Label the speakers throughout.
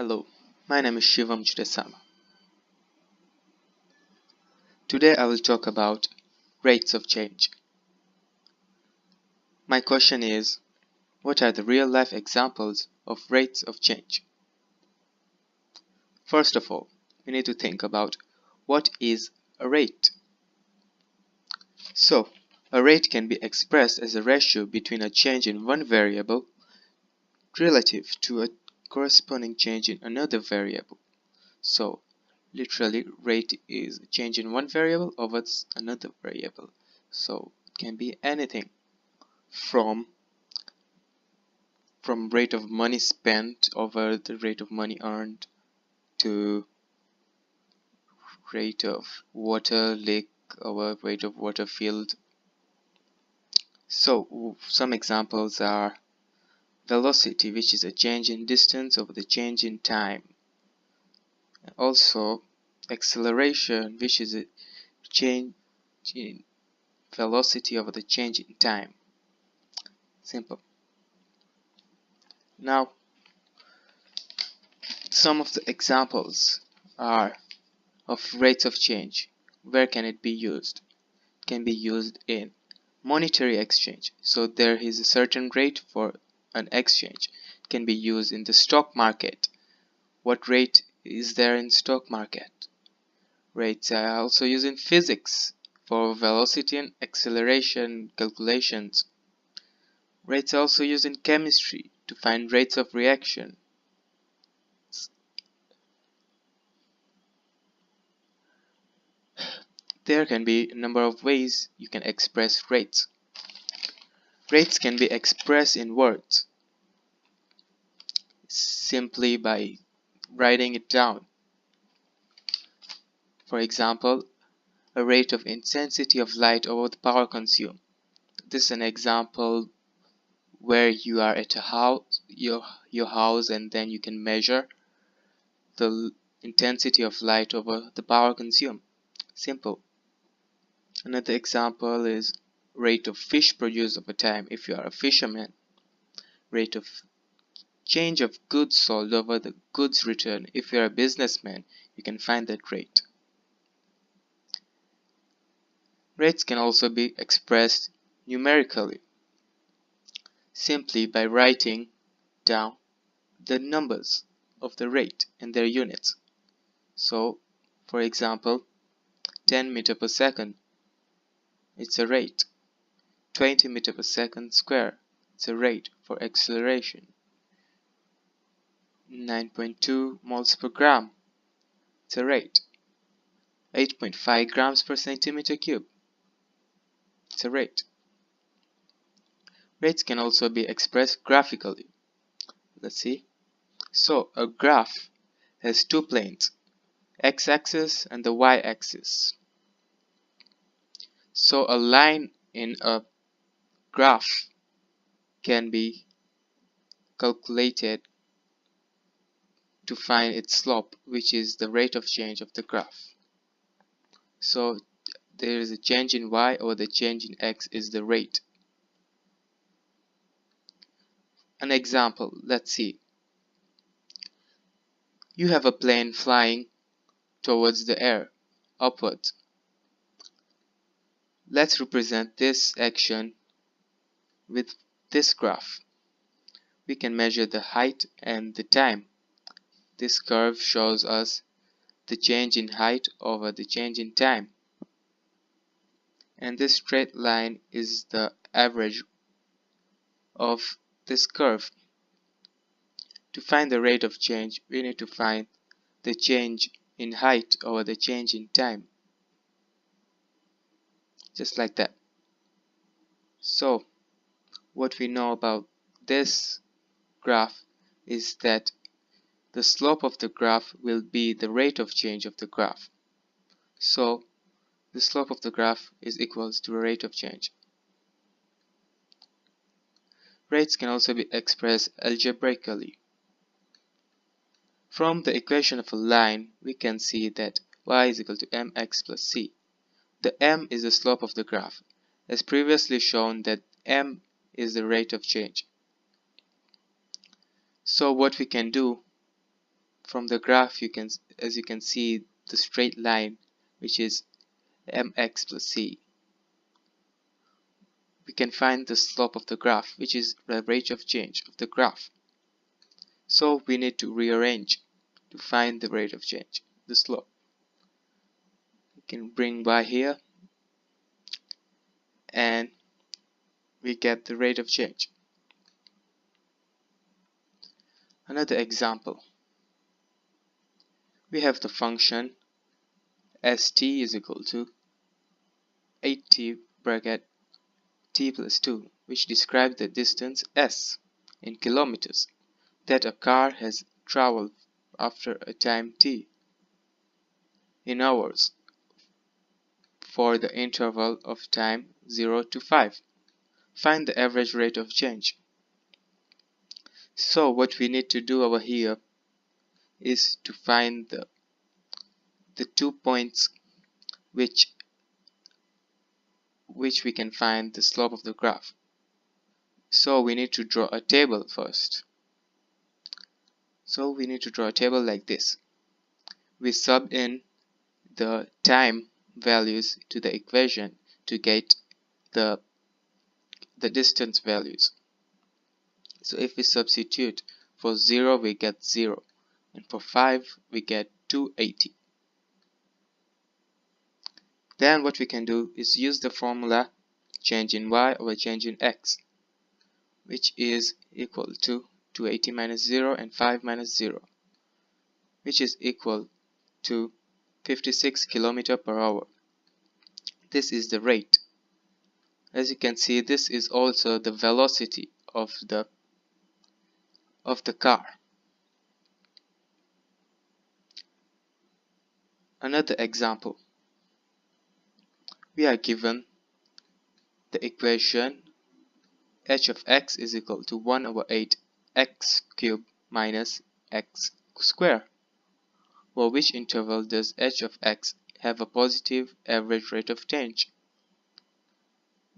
Speaker 1: Hello, my name is Shivam Chudesama. Today I will talk about rates of change. My question is, what are the real-life examples of rates of change? First of all, we need to think about what is a rate. So, a rate can be expressed as a ratio between a change in one variable relative to a corresponding change in another variable. So, literally, rate is a change in one variable over another variable. So, it can be anything from rate of money spent over the rate of money earned to rate of water leak over rate of water filled. So, some examples are velocity, which is a change in distance over the change in time. Also, acceleration, which is a change in velocity over the change in time. Simple. Now, some of the examples are of rates of change. Where can it be used? It can be used in monetary exchange. So there is a certain rate for an exchange. It can be used in the stock market. What rate is there in stock market? Rates are also used in physics for velocity and acceleration calculations. Rates are also used in chemistry to find rates of reaction. There can be a number of ways you can express rates. Rates can be expressed in words simply by writing it down. For example, a rate of intensity of light over the power consumed. This is an example where you are at a house, your house, and then you can measure the intensity of light over the power consumed. Simple. Another example is rate of fish produced over time. If you are a fisherman, rate of change of goods sold over the goods returned. If you are a businessman, you can find that rate. Rates can also be expressed numerically, simply by writing down the numbers of the rate and their units. So, for example, 10 meter per second, it's a rate. 20 meter per second square, it's a rate for acceleration. 9.2 moles per gram, it's a rate. 8.5 grams per centimeter cube, it's a rate. Rates can also be expressed graphically. Let's see. So, a graph has two planes, x-axis and the y-axis. So, a line in a graph can be calculated to find its slope, which is the rate of change of the graph. So, there is a change in y or the change in x is the rate. An example, let's see. You have a plane flying towards the air, upwards. Let's represent this action with this graph. We can measure the height and the time. This curve shows us the change in height over the change in time. And this straight line is the average of this curve. To find the rate of change, we need to find the change in height over the change in time. Just like that. So, what we know about this graph is that the slope of the graph will be the rate of change of the graph. So, the slope of the graph is equal to the rate of change. Rates can also be expressed algebraically. From the equation of a line, we can see that y is equal to mx plus c. The m is the slope of the graph, as previously shown that m is the rate of change. So what we can do from the graph, as you can see the straight line, which is mx plus c. We can find the slope of the graph, which is the rate of change of the graph. So we need to rearrange to find the rate of change, the slope. We can bring by here and we get the rate of change. Another example. We have the function st is equal to 8t bracket t plus 2, which describes the distance s in kilometers that a car has traveled after a time t in hours for the interval of time 0 to 5. Find the average rate of change. So what we need to do over here is to find the 2 points which we can find the slope of the graph. So we need to draw a table first. So we need to draw a table like this. We sub in the time values to the equation to get the distance values. So if we substitute, for 0 we get 0, and for 5 we get 280. Then what we can do is use the formula change in y over change in x, which is equal to 280 minus 0 and 5 minus 0, which is equal to 56 km per hour. This is the rate. As you can see, this is also the velocity of the car. Another example. We are given the equation h of x is equal to 1 over 8 x cubed minus x squared. For which interval does h of x have a positive average rate of change?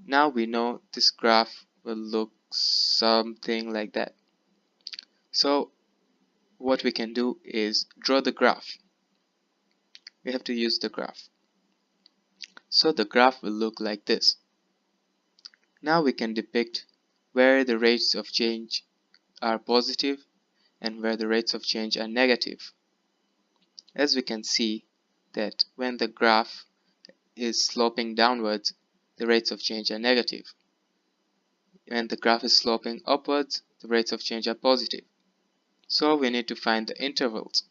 Speaker 1: Now we know this graph will look something like that. So what we can do is draw the graph. We have to use the graph. So the graph will look like this. Now we can depict where the rates of change are positive and where the rates of change are negative. As we can see that when the graph is sloping downwards, the rates of change are negative. When the graph is sloping upwards, the rates of change are positive. So we need to find the intervals.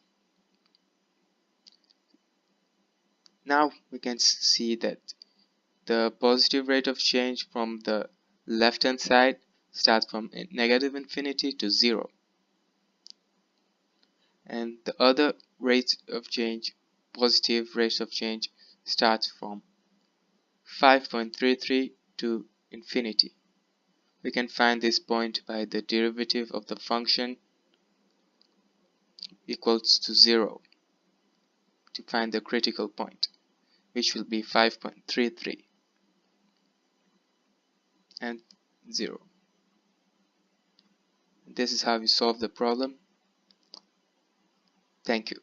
Speaker 1: Now we can see that the positive rate of change from the left hand side starts from negative infinity to 0. And the other rate of change, positive rate of change, starts from 5.33 to infinity. We can find this point by the derivative of the function equals to 0 to find the critical point, which will be 5.33 and 0. This is how we solve the problem. Thank you.